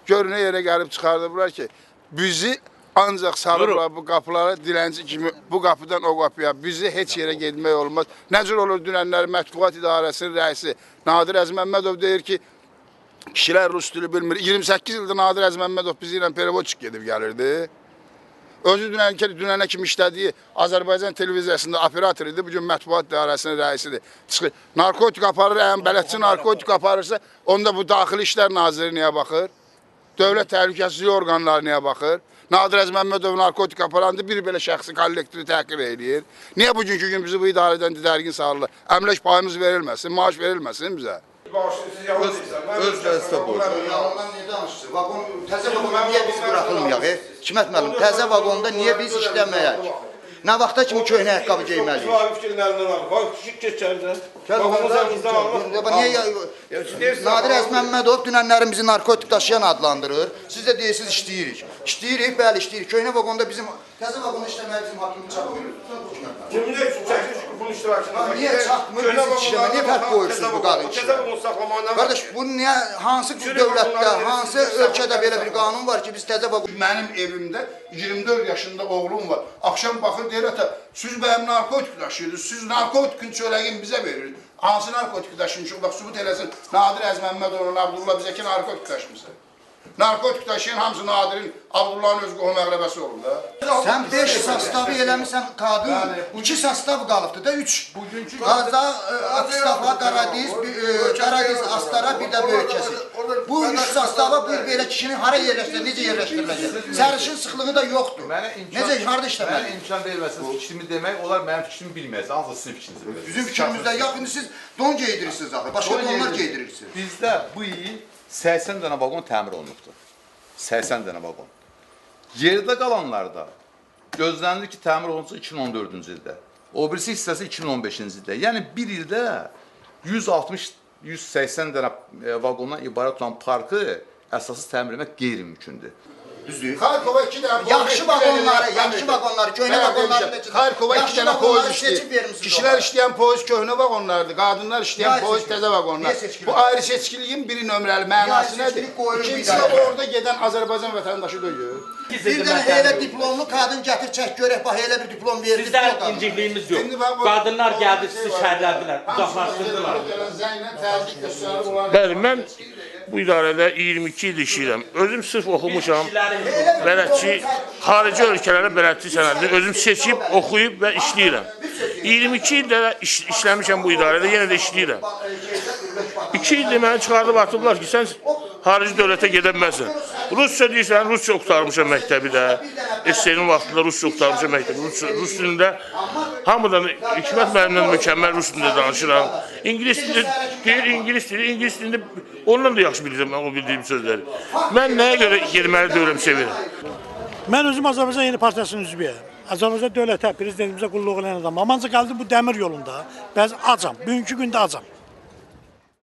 Gör nə yerə gəlib çıxardıblar ki, bizi ancaq sarıblar bu qapılara dilənci kimi bu qapıdan o qapıya. Bizi heç yerə getmək olmaz. Necə olur dünənlər Mətbuat İdarəsinin rəisi Nadir Əzməmmədov deyir ki, kişilər rus dili bilmir. 28 ildir Nadir Əzməmmədov bizi ilə perevodçik gedib gəlirdi. Özü dünənə kimi işlədiyi Azərbaycan televiziyasında operator idi, bugün Mətbuat İdarəsinin rəisidir. Çıxır, narkotik aparır, bələdçi narkotik aparırsa, onda bu Daxili İşlər Naziri niyə baxır? Dövlət Təhlükəsizlik orqanları niyə baxır? Nadir Əzməmmədov narkotik aparandı, bir belə şəxsi kollektivi təhqir eləyir. Niyə bugünkü gün bizi bu idarədən didərgin salırlar? Əmlək payımız verilməsin, maaş verilməsin bizə? Öz vəzifə borcu. Yalandan niyə danışırsınız? Təzə vagonda niyə biz bıraxılmayaq? Hikmət müəllim, təzə vagonda niyə biz işləməyək? Nə vaxta kimi köhnə ayaqqabı geyməliyik? Vaqif fikrin əlindən alır. Vaqif fikir keçərdə. Nadir Əzməmmədov dünənlərin bizi narkotik daşıyan adlandırır. Siz də deyirsiniz işləyirik. İşləyirik, bəli işləyirik. Köhnə vagonda bizim, təzə vagonda işləməyə bizim haqqımız çatmır. Kimin də çəkilir ki, bunun iştirakçısında? Niyə çatmır biz işləmə? Niyə fərq qoyursunuz bu qadın işləmə? Təzə vagon saxlamağına... Qardaş, bu niyə, hansı dövlətdə, hansı ölkədə belə bir qanun var ki, biz təzə vagon... Mənim evimdə 24 yaşında oğlum var. Akşam baxır deyir ata, siz mənim narkotik daşıyırdınız, siz narkotikin çörəyin bizə verirsiniz. Hansı narkotik daşımışıq? Bax, sübut eləsin, Nadir Əzməmmədovun, Abdullah bizə ki, narkotik daşımışsın. Narkotik daşıyan hamısı Nadirin, Abdullahın öz qohum əqrəbəsi olub da. Sən 5 sastavı eləmirsən qadın, 2 sastav qalıbdır da 3. Qaza, Akstafa, Qaradiz, Astara, bir də Böyükəsi. Bu 3 sastava bir belə kişinin hara yerləşdirir, necə yerləşdiriləcək? Sərişin sıxlığı da yoxdur. Necə, harada işləmək? Mənə imkan verməsiniz fikrimi demək, onlar mənim fikrimi bilməyəsə, ancaq sizin fikrinizi bilməyəsə. Bizim fikrimizdə yox, indi siz don geydirirsiniz axı, başqa donlar geydirirsiniz. Bizdə bu il 80 dənə vagon təmir olunubdur. 80 dənə vagon. Yerdə qalanlarda gözlənilir ki, təmir olunsa 2014-cü ildə. O birisi hissəsi 2015-ci ildə. Yəni bir ildə 160-180 dənə vagondan ibarət olan parkı əsasız təmir etmək qeyri-mümkündür. Düzdür. Xarkova 2 dənə Yaxşı vagonları, köhnə vagonları Xarkova 2 dənə poyuz işləyir. Kişilər işləyən poyuz köhnə vagonlardır, qadınlar işləyən poyuz təzə vagonlar. Bu ayrı seçkiliyin biri nömrəli mənası nədir? İkincisi orada gedən Azərbaycan vətəndaşı deyil. Bir dənə elə diplomlu qadın gətir çək görək, bax elə bir diplom verir. Bizdə incikliğimiz yox. Qadınlar gəldi, sizi şəhərlərdilər, uzaqlaşdırdılar. Bəli, mən bu idarədə 22 il işləyirəm. Özüm sırf oxumuşam, bələdçi, xarici ölkələrə bələdçi sənədini özüm seçib, oxuyub və işləyirəm. 22 ildə işləmişəm bu idarədə, yenə də işləyirəm. 2 ildir məni çıxardıb atıblar ki, sən xarici dövlətə gedə bilməzsən. Rusça deyirsən, Rusça oxtarmışam məktəbi də. SSR-nin vaxtında Rusça oxtarmışam məktəbi. Rus dilində hamıdan Hikmət müəllimdən mükəmməl Rus dilində danışıram. İngilis dili, İngilis dilində ondan da yaxşı bilirəm o bildiyim sözləri. Mən nəyə görə getməli deyirəm, sevirəm. Mən özüm Azərbaycan Yeni Partiyasının üzvüyəm. Azərbaycan dövlətə, prezidentimizə qulluq edən adamım. Ancaq qaldım bu dəmir yolunda. Bəzi acam, bugünkü gündə acam.